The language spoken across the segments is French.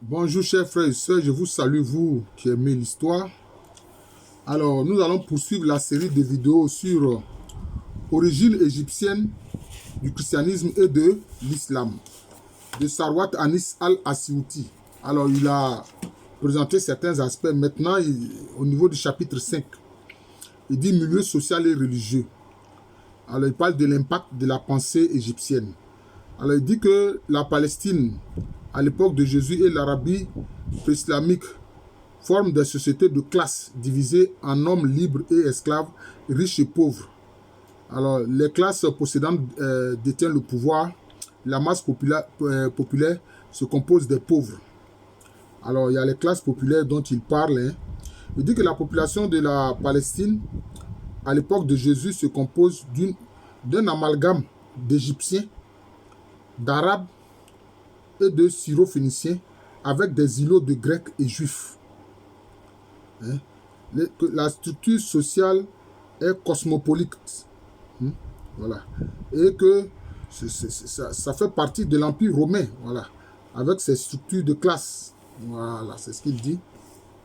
Bonjour chers frères et sœurs, je vous salue, vous qui aimez l'histoire. Alors, nous allons poursuivre la série de vidéos sur origine égyptienne du christianisme et de l'islam, de Sarwat Anis al-Asyouti. Alors, il a présenté certains aspects. Maintenant, au niveau du chapitre 5, il dit milieu social et religieux. Alors, il parle de l'impact de la pensée égyptienne. Alors, il dit que la Palestine, à l'époque de Jésus, et l'Arabie pré-islamique forment des sociétés de classe divisées en hommes libres et esclaves, riches et pauvres. Alors, les classes possédantes détiennent le pouvoir. La masse populaire se compose des pauvres. Alors, il y a les classes populaires dont il parle. Il dit que la population de la Palestine, à l'époque de Jésus, se compose d'un amalgame d'Égyptiens, d'Arabes et de Syro-Phéniciens, avec des îlots de Grecs et Juifs. La structure sociale est cosmopolite. Voilà. Et que ça fait partie de l'Empire romain, voilà, avec ses structures de classe. Voilà, c'est ce qu'il dit.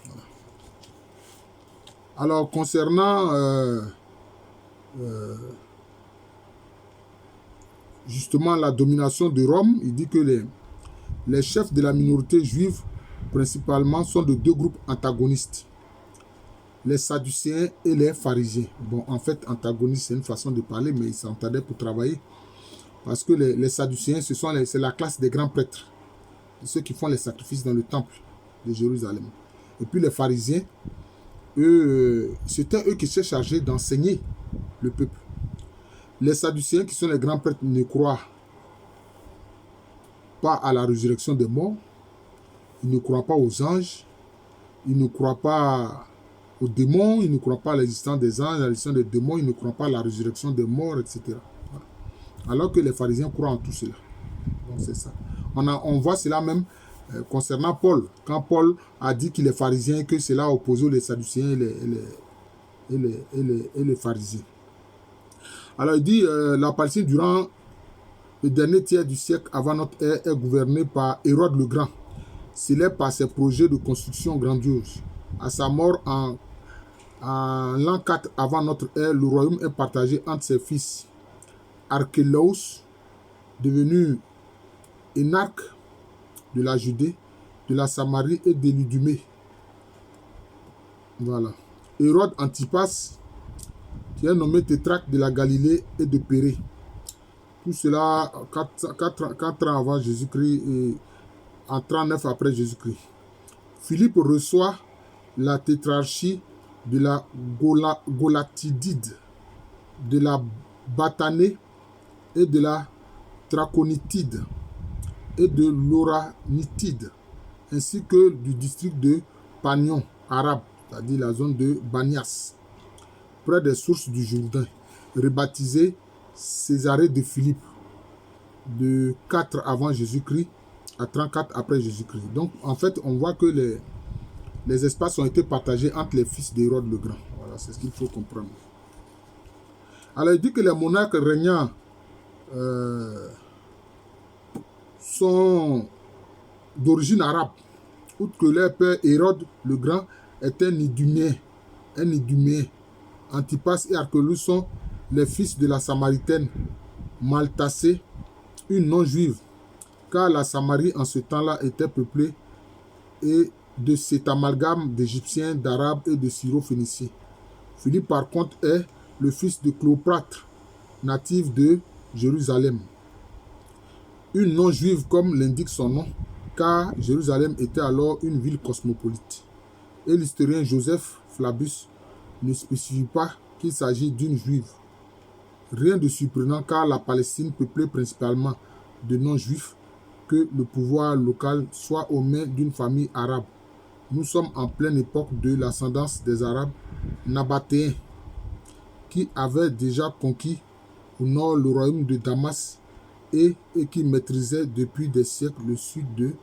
Voilà. Alors, concernant justement la domination de Rome, il dit que les chefs de la minorité juive, principalement, sont de deux groupes antagonistes. Les Sadducéens et les pharisiens. Bon, en fait, antagoniste, c'est une façon de parler, mais ils s'entendaient pour travailler. Parce que les Sadducéens, c'est la classe des grands prêtres, ceux qui font les sacrifices dans le temple de Jérusalem. Et puis les pharisiens, c'était eux qui se chargeaient d'enseigner le peuple. Les Sadducéens, qui sont les grands prêtres, ne croient pas à la résurrection des morts, ils ne croient pas aux anges, ils ne croient pas aux démons, ils ne croient pas à l'existence des anges, à l'existence des démons, ils ne croient pas à la résurrection des morts, etc. Voilà. Alors que les pharisiens croient en tout cela. Donc c'est ça. On voit cela même concernant Paul. Quand Paul a dit qu'il est pharisien, que cela oppose les Sadducéens et les pharisiens. Alors il dit, la Palestine durant le dernier tiers du siècle avant notre ère est gouvernée par Hérode le Grand, célèbre par ses projets de construction grandiose. À sa mort en l'an 4 avant notre ère, le royaume est partagé entre ses fils Archélaos, devenu énarque de la Judée, de la Samarie et de l'Idumée. Voilà. Hérode Antipas, qui est nommé tétrarque de la Galilée et de Pérée. Tout cela 4 ans avant Jésus-Christ et en 39 après Jésus-Christ. Philippe reçoit la tétrarchie de la Golatidide, de la Batanée et de la Traconitide et de l'Oranitide, ainsi que du district de Panion, arabe, c'est-à-dire la zone de Banias, près des sources du Jourdain, rebaptisé Césarée de Philippe, de 4 avant Jésus-Christ à 34 après Jésus-Christ. Donc, en fait, on voit que les espaces ont été partagés entre les fils d'Hérode le Grand. Voilà, c'est ce qu'il faut comprendre. Alors, il dit que les monarques régnants sont d'origine arabe, outre que leur père Hérode le Grand est un Iduméen. Antipas et Archélaus sont les fils de la Samaritaine Maltacée, une non-juive, car la Samarie en ce temps-là était peuplée et de cet amalgame d'Égyptiens, d'Arabes et de Syro-Phéniciens. Philippe, par contre, est le fils de Cléopâtre, natif de Jérusalem. Une non-juive comme l'indique son nom, car Jérusalem était alors une ville cosmopolite. Et l'historien Joseph Flavius ne spécifie pas qu'il s'agit d'une juive. Rien de surprenant, car la Palestine, peuplée principalement de non-juifs, que le pouvoir local soit aux mains d'une famille arabe. Nous sommes en pleine époque de l'ascendance des Arabes nabatéens, qui avaient déjà conquis au nord le royaume de Damas et qui maîtrisaient depuis des siècles le sud de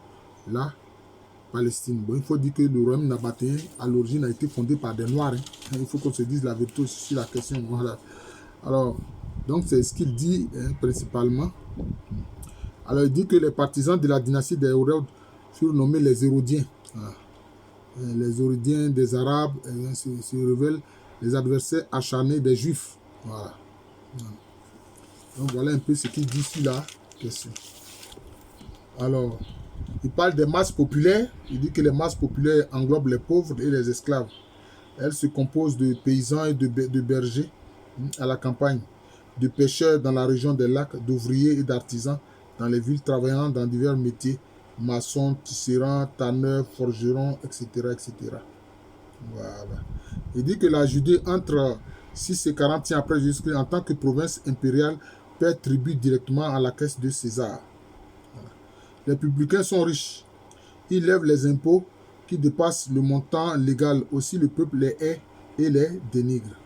la Palestine. Bon, il faut dire que le royaume nabatéen, à l'origine, a été fondé par des Noirs. Il faut qu'on se dise la vérité sur la question. Voilà. Alors, donc c'est ce qu'il dit principalement. Alors, il dit que les partisans de la dynastie d'Hérode surnommés les Hérodiens. Voilà. Les Hérodiens des Arabes se révèlent les adversaires acharnés des Juifs. Voilà. Donc voilà un peu ce qu'il dit sur la question. Alors, il parle des masses populaires. Il dit que les masses populaires englobent les pauvres et les esclaves. Elles se composent de paysans et de bergers à la campagne, de pêcheurs dans la région des lacs, d'ouvriers et d'artisans dans les villes travaillant dans divers métiers, maçons, tisserands, tanneurs, forgerons, etc., etc. Voilà. Il dit que la Judée, entre 6 et 40 ans après Jésus-Christ, en tant que province impériale, paie tribut directement à la caisse de César. Voilà. Les publicains sont riches. Ils lèvent les impôts qui dépassent le montant légal. Aussi, le peuple les hait et les dénigre.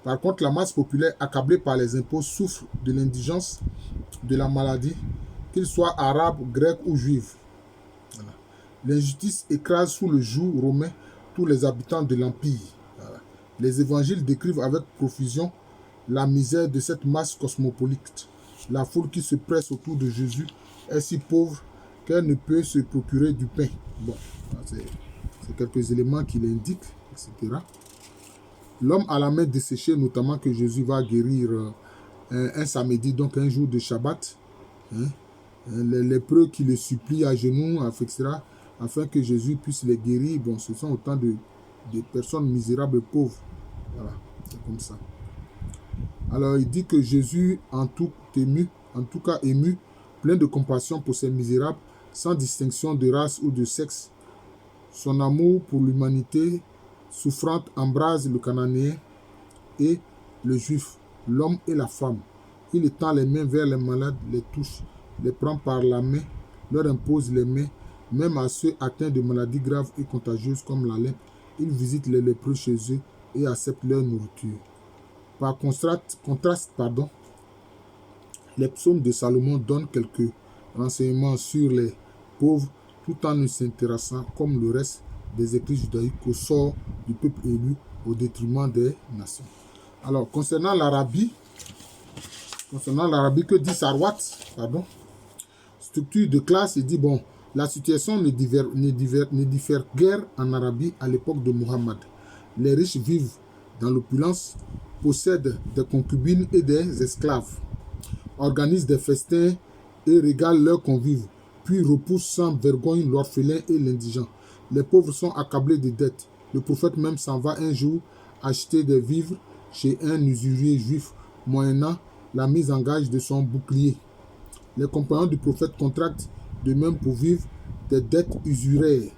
Par contre, la masse populaire, accablée par les impôts, souffre de l'indigence, de la maladie, qu'ils soient arabes, grecs ou juifs. Voilà. L'injustice écrase sous le joug romain tous les habitants de l'Empire. Voilà. Les évangiles décrivent avec profusion la misère de cette masse cosmopolite. La foule qui se presse autour de Jésus est si pauvre qu'elle ne peut se procurer du pain. Bon, c'est quelques éléments qu'il indique, etc. L'homme à la main desséchée, notamment que Jésus va guérir un samedi, donc un jour de Shabbat. Hein, les lépreux qui le supplient à genoux, etc., afin que Jésus puisse les guérir. Bon, ce sont autant de personnes misérables et pauvres. Voilà, c'est comme ça. Alors, il dit que Jésus, en tout cas ému, plein de compassion pour ces misérables, sans distinction de race ou de sexe, son amour pour l'humanité souffrante embrase le Cananéen et le Juif, l'homme et la femme. Il étend les mains vers les malades, les touche, les prend par la main, leur impose les mains, même à ceux atteints de maladies graves et contagieuses comme la lèpre. Il visite les lépreux chez eux et accepte leur nourriture. Par contraste, les psaumes de Salomon donnent quelques renseignements sur les pauvres tout en ne s'intéressant, comme le reste des écrits judaïques, au sort du peuple élu au détriment des nations. Alors, concernant l'Arabie, que dit Sarwat, structure de classe, il dit, bon, la situation ne diffère guère en Arabie à l'époque de Mohammed. Les riches vivent dans l'opulence, possèdent des concubines et des esclaves, organisent des festins et régalent leurs convives, puis repoussent sans vergogne l'orphelin et l'indigent. Les pauvres sont accablés de dettes. Le prophète même s'en va un jour acheter des vivres chez un usurier juif, moyennant la mise en gage de son bouclier. Les compagnons du prophète contractent de même pour vivre des dettes usuraires.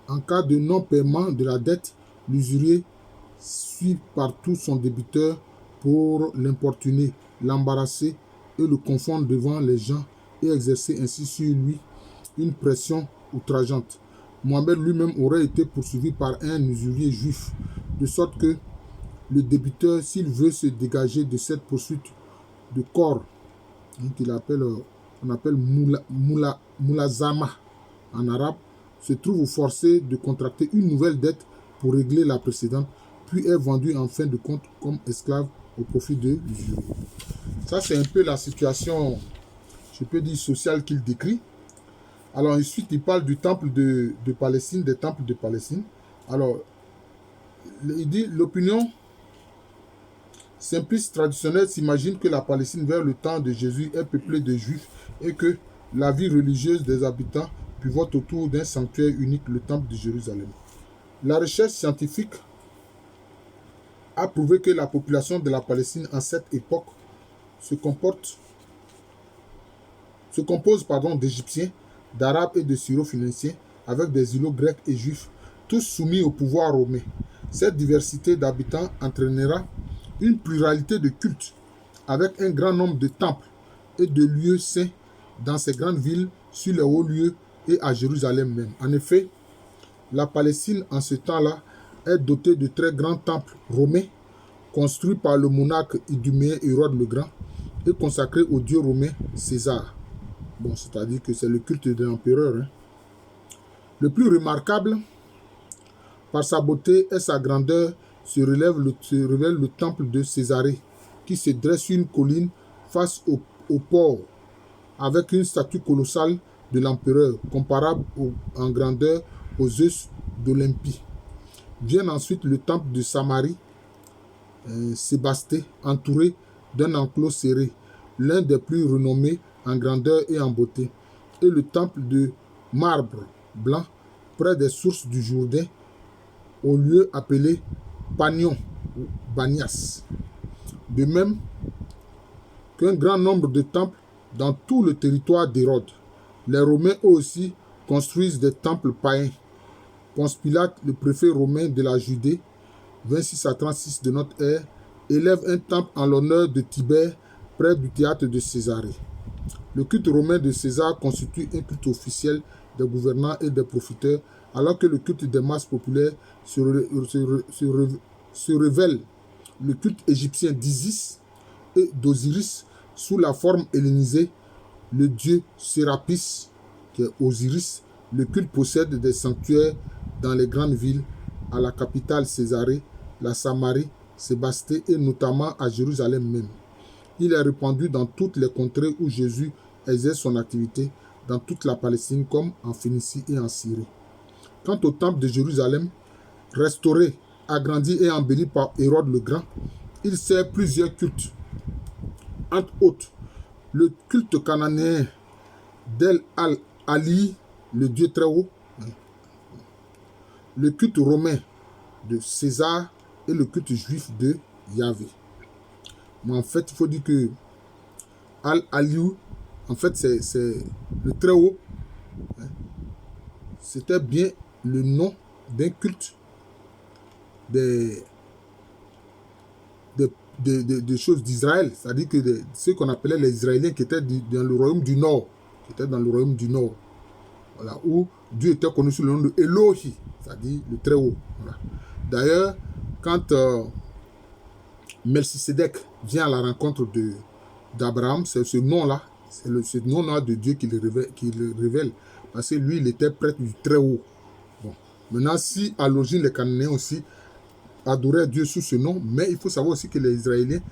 En cas de non-paiement de la dette, l'usurier suit partout son débiteur pour l'importuner, l'embarrasser et le confondre devant les gens et exercer ainsi sur lui une pression outrageante. Mohammed lui-même aurait été poursuivi par un usurier juif, de sorte que le débiteur, s'il veut se dégager de cette poursuite de corps, qu'on appelle mulazama en arabe, se trouve forcé de contracter une nouvelle dette pour régler la précédente, puis est vendu en fin de compte comme esclave au profit de l'usurier. Ça, c'est un peu la situation, je peux dire, sociale qu'il décrit. Alors ensuite, il parle du temple de Palestine, des temples de Palestine. Alors, il dit, l'opinion simpliste traditionnelle s'imagine que la Palestine vers le temps de Jésus est peuplée de Juifs et que la vie religieuse des habitants pivote autour d'un sanctuaire unique, le temple de Jérusalem. La recherche scientifique a prouvé que la population de la Palestine en cette époque se compose d'Égyptiens, d'Arabes et de Syro-Phéniciens, avec des îlots grecs et juifs, tous soumis au pouvoir romain. Cette diversité d'habitants entraînera une pluralité de cultes, avec un grand nombre de temples et de lieux saints dans ces grandes villes, sur les hauts lieux et à Jérusalem même. En effet, la Palestine en ce temps-là est dotée de très grands temples romains, construits par le monarque iduméen Hérode le Grand et consacrés au dieu romain César. Bon, c'est-à-dire que c'est le culte de l'empereur. Hein. Le plus remarquable, par sa beauté et sa grandeur, se révèle le temple de Césarée, qui se dresse sur une colline face au port, avec une statue colossale de l'empereur, comparable en grandeur aux Zeus d'Olympie. Vient ensuite le temple de Samarie, Sébasté, entouré d'un enclos serré, l'un des plus renommés en grandeur et en beauté, et le temple de marbre blanc, près des sources du Jourdain, au lieu appelé Panion ou Banias. De même qu'un grand nombre de temples dans tout le territoire d'Hérode. Les Romains eux aussi construisent des temples païens. Ponce Pilate, le préfet romain de la Judée, 26 à 36 de notre ère, élève un temple en l'honneur de Tibère près du théâtre de Césarée. Le culte romain de César constitue un culte officiel des gouvernants et des profiteurs, alors que le culte des masses populaires se révèle le culte égyptien d'Isis et d'Osiris sous la forme hellénisée, le dieu Sérapis, qui est Osiris. Le culte possède des sanctuaires dans les grandes villes, à la capitale Césarée, la Samarie, Sébasté et notamment à Jérusalem même. Il est répandu dans toutes les contrées où Jésus exerce son activité, dans toute la Palestine comme en Phénicie et en Syrie. Quant au temple de Jérusalem, restauré, agrandi et embelli par Hérode le Grand, il sert plusieurs cultes. Entre autres, le culte cananéen d'El Al-Ali, le Dieu très haut, le culte romain de César et le culte juif de Yahvé. Mais en fait, il faut dire que Al-Aliou, en fait, c'est le très haut. C'était bien le nom d'un culte des choses d'Israël, c'est-à-dire que ceux qu'on appelait les Israéliens qui étaient dans le royaume du Nord, voilà, où Dieu était connu sous le nom de Elohi, c'est-à-dire le très haut. Voilà. D'ailleurs, quand Melchisedec vient à la rencontre d'Abraham, c'est ce nom-là, ce nom-là de Dieu qui le révèle, parce que lui, il était prêtre du très haut. Bon. Maintenant, si à l'origine les Cananéens aussi adoraient Dieu sous ce nom, mais il faut savoir aussi que les Israélites,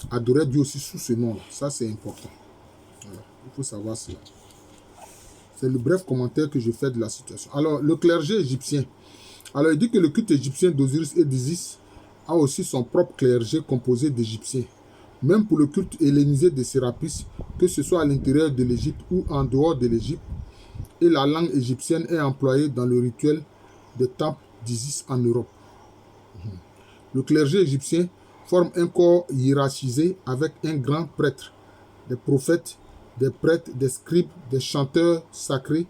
adoraient Dieu aussi sous ce nom-là. Ça, c'est important. Voilà. Il faut savoir cela. C'est le bref commentaire que je fais de la situation. Alors, le clergé égyptien. Alors, il dit que le culte égyptien d'Osiris et d'Isis a aussi son propre clergé composé d'Égyptiens. Même pour le culte hellénisé de Sérapis, que ce soit à l'intérieur de l'Égypte ou en dehors de l'Égypte, et la langue égyptienne est employée dans le rituel des temples d'Isis en Europe. Le clergé égyptien forme un corps hiérarchisé avec un grand prêtre, des prophètes, des prêtres, des scribes, des chanteurs sacrés,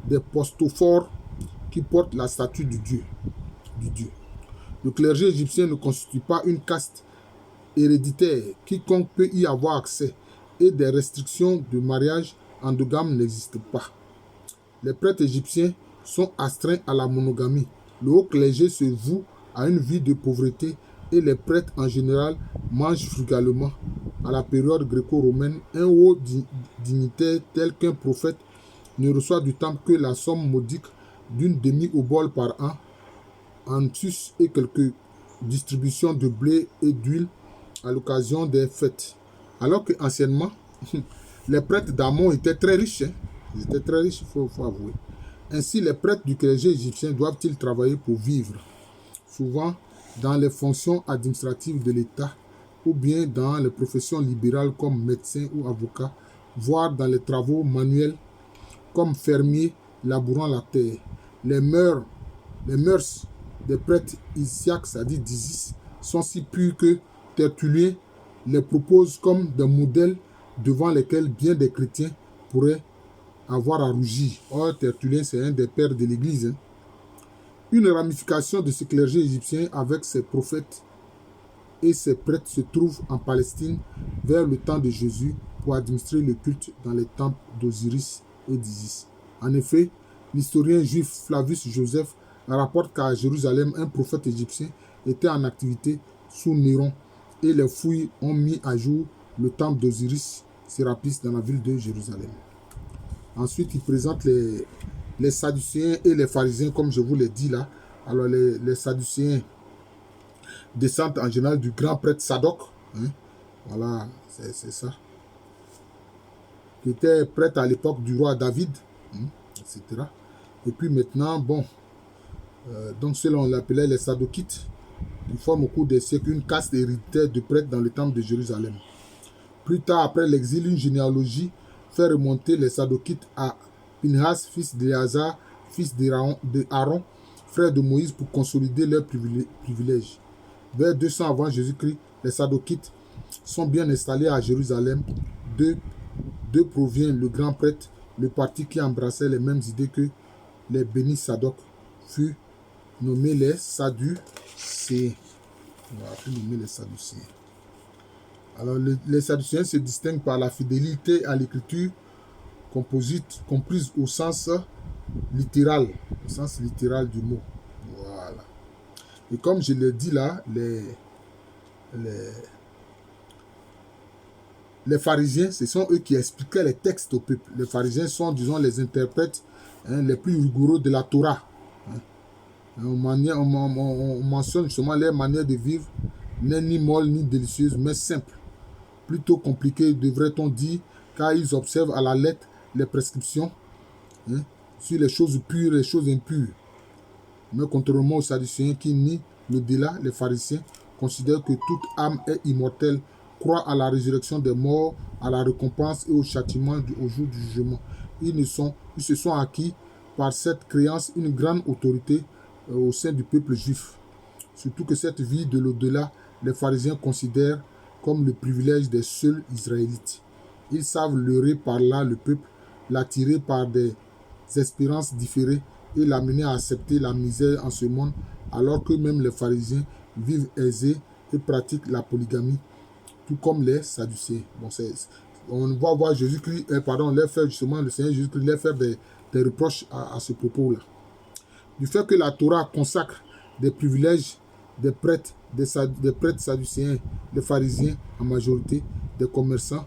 des postophores qui portent la statue du Dieu. Le clergé égyptien ne constitue pas une caste héréditaire, quiconque peut y avoir accès, et des restrictions de mariage endogame n'existent pas. Les prêtres égyptiens sont astreints à la monogamie. Le haut clergé se voue à une vie de pauvreté et les prêtres en général mangent frugalement. À la période gréco-romaine, un haut dignitaire tel qu'un prophète ne reçoit du temple que la somme modique d'une demi-obole par an, en sus et quelques distributions de blé et d'huile à l'occasion des fêtes. Alors que anciennement, les prêtres d'Amon étaient très riches. Ils étaient très riches, il faut avouer. Ainsi, les prêtres du clergé égyptien doivent-ils travailler pour vivre, souvent dans les fonctions administratives de l'État ou bien dans les professions libérales comme médecin ou avocat, voire dans les travaux manuels comme fermier labourant la terre. Les mœurs des prêtres isiaques, c'est-à-dire d'Isis, sont si pures que Tertullien les propose comme des modèles devant lesquels bien des chrétiens pourraient avoir à rougir. Or, Tertullien, c'est un des pères de l'Église. Une ramification de ce clergé égyptien avec ses prophètes et ses prêtres se trouve en Palestine vers le temps de Jésus pour administrer le culte dans les temples d'Osiris et d'Isis. En effet, l'historien juif Flavius Joseph rapporte qu'à Jérusalem, un prophète égyptien était en activité sous Néron et les fouilles ont mis à jour le temple d'Osiris Sérapis dans la ville de Jérusalem. Ensuite, il présente les Sadducéens et les pharisiens, comme je vous l'ai dit là. Alors, les Sadducéens descendent en général du grand prêtre Sadoc. Voilà, c'est ça. qui était prêtre à l'époque du roi David, etc. Et puis maintenant, bon, donc ceux-là on l'appelait les Sadokites, qui forment au cours des siècles une caste héréditaire de prêtres dans le temple de Jérusalem. Plus tard, après l'exil, une généalogie fait remonter les Sadokites à Pinhas, fils d'Éléazar, fils d'Aaron, frère de Moïse, pour consolider leurs privilèges. Vers 200 avant Jésus-Christ, les Sadokites sont bien installés à Jérusalem. D'eux provient le grand prêtre, le parti qui embrassait les mêmes idées que les bénis Sadok, fut nommé les Sadducéens. On va plus nommer les Sadducéens. Alors, les Sadducéens se distinguent par la fidélité à l'écriture comprise au sens littéral du mot. Voilà. Et comme je l'ai dit là, les pharisiens, ce sont eux qui expliquaient les textes au peuple. Les pharisiens sont, disons, les interprètes les plus rigoureux de la Torah. On mentionne justement leur manière de vivre, n'est ni molle ni délicieuse, mais simple. Plutôt compliquée, devrait-on dire, car ils observent à la lettre les prescriptions sur les choses pures et les choses impures. Mais contrairement aux Sadducéens qui nient l'au-delà, les pharisiens considèrent que toute âme est immortelle, croient à la résurrection des morts, à la récompense et au châtiment au jour du jugement. Ils se sont acquis par cette créance une grande autorité au sein du peuple juif. Surtout que cette vie de l'au-delà, les pharisiens considèrent comme le privilège des seuls Israélites. Ils savent leurrer par là le peuple, l'attirer par des espérances différées et l'amener à accepter la misère en ce monde, alors que même les pharisiens vivent aisés et pratiquent la polygamie, tout comme les Sadducéens. Bon, on va voir Jésus-Christ, leur faire justement, le Seigneur Jésus-Christ leur faire des reproches à ce propos-là. Du fait que la Torah consacre des privilèges des prêtres, des prêtres sadducéens, des pharisiens en majorité, des commerçants,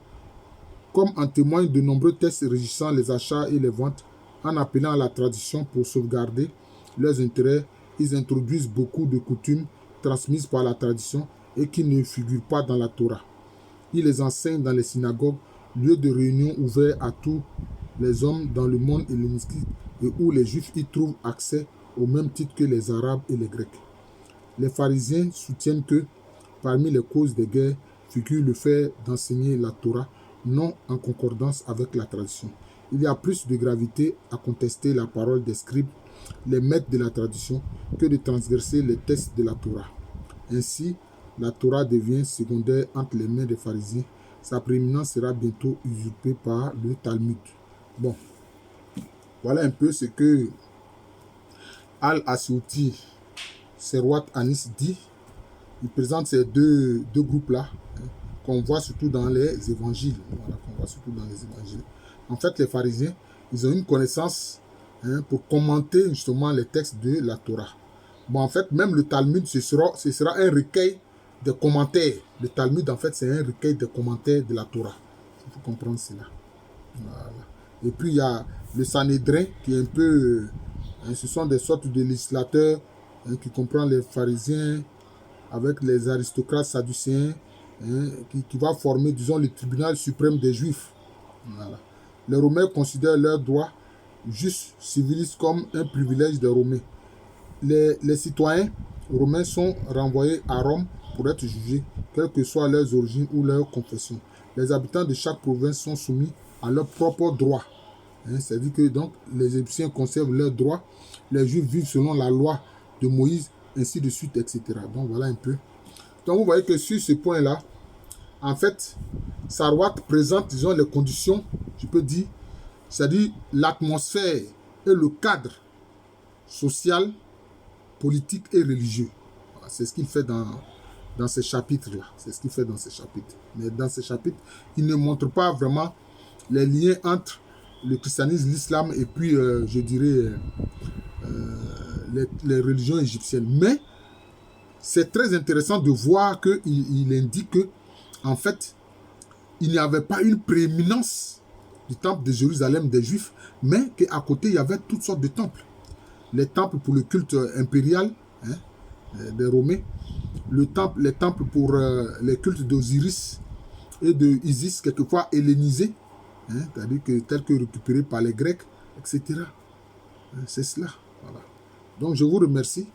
comme en témoignent de nombreux textes régissant les achats et les ventes, en appelant à la tradition pour sauvegarder leurs intérêts, ils introduisent beaucoup de coutumes transmises par la tradition et qui ne figurent pas dans la Torah. Ils les enseignent dans les synagogues, lieux de réunion ouverts à tous les hommes dans le monde hellénistique et où les Juifs y trouvent accès au même titre que les Arabes et les Grecs. Les pharisiens soutiennent que, parmi les causes des guerres, figure le fait d'enseigner la Torah non en concordance avec la tradition. Il y a plus de gravité à contester la parole des scribes, les maîtres de la tradition, que de transgresser les textes de la Torah. Ainsi, la Torah devient secondaire entre les mains des pharisiens. Sa prééminence sera bientôt usurpée par le Talmud. Bon, voilà un peu ce que Al-Asyuti Serwat Anis dit. Il présente ces deux groupes-là, qu'on voit surtout dans les évangiles. Voilà, qu'on voit surtout dans les évangiles. En fait, les pharisiens, ils ont une connaissance pour commenter justement les textes de la Torah. Bon, en fait, même le Talmud, ce sera un recueil de commentaires. Le Talmud, en fait, c'est un recueil de commentaires de la Torah. Il faut comprendre cela. Voilà. Et puis, il y a le Sanhédrin, qui est un peu... ce sont des sortes de législateurs qui comprennent les pharisiens avec les aristocrates sadducéens, qui va former, disons, le tribunal suprême des Juifs. Voilà. Les Romains considèrent leurs droits justes civilistes comme un privilège des Romains. Les citoyens romains sont renvoyés à Rome pour être jugés, quelles que soient leurs origines ou leur confession. Les habitants de chaque province sont soumis à leurs propres droits. C'est-à-dire que donc, les Égyptiens conservent leurs droits, les Juifs vivent selon la loi de Moïse, ainsi de suite, etc. Donc voilà un peu. Donc vous voyez que sur ce point-là, en fait, Sarwat présente, disons, les conditions, je peux dire, c'est-à-dire l'atmosphère et le cadre social, politique et religieux. Voilà, c'est ce qu'il fait dans ces chapitres-là. C'est ce qu'il fait dans ces chapitres. Mais dans ces chapitres, il ne montre pas vraiment les liens entre le christianisme, l'islam et puis, je dirais, les religions égyptiennes. Mais c'est très intéressant de voir qu'il indique que, en fait, il n'y avait pas une prééminence du temple de Jérusalem des Juifs, mais qu'à côté, il y avait toutes sortes de temples. Les temples pour le culte impérial des Romains, les temples pour les cultes d'Osiris et de Isis, quelquefois hellénisés, hein, c'est-à-dire que tel que récupéré par les Grecs, etc. C'est cela. Voilà. Donc, je vous remercie.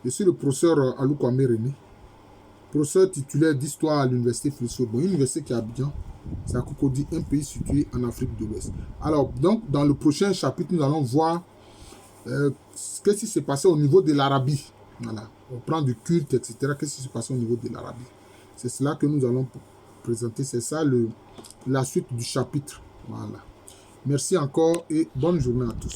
Je suis le professeur Alou Kwame René, professeur titulaire d'histoire à l'université Félix Houphouët-Boigny, une université qui est à Abidjan. C'est à Cocody, un pays situé en Afrique de l'Ouest. Alors, donc, dans le prochain chapitre, nous allons voir qu'est-ce qui s'est passé au niveau de l'Arabie. Voilà. On prend du culte, etc. Qu'est-ce qui s'est passé au niveau de l'Arabie. C'est cela que nous allons présenter. C'est ça la suite du chapitre. Voilà. Merci encore et bonne journée à tous.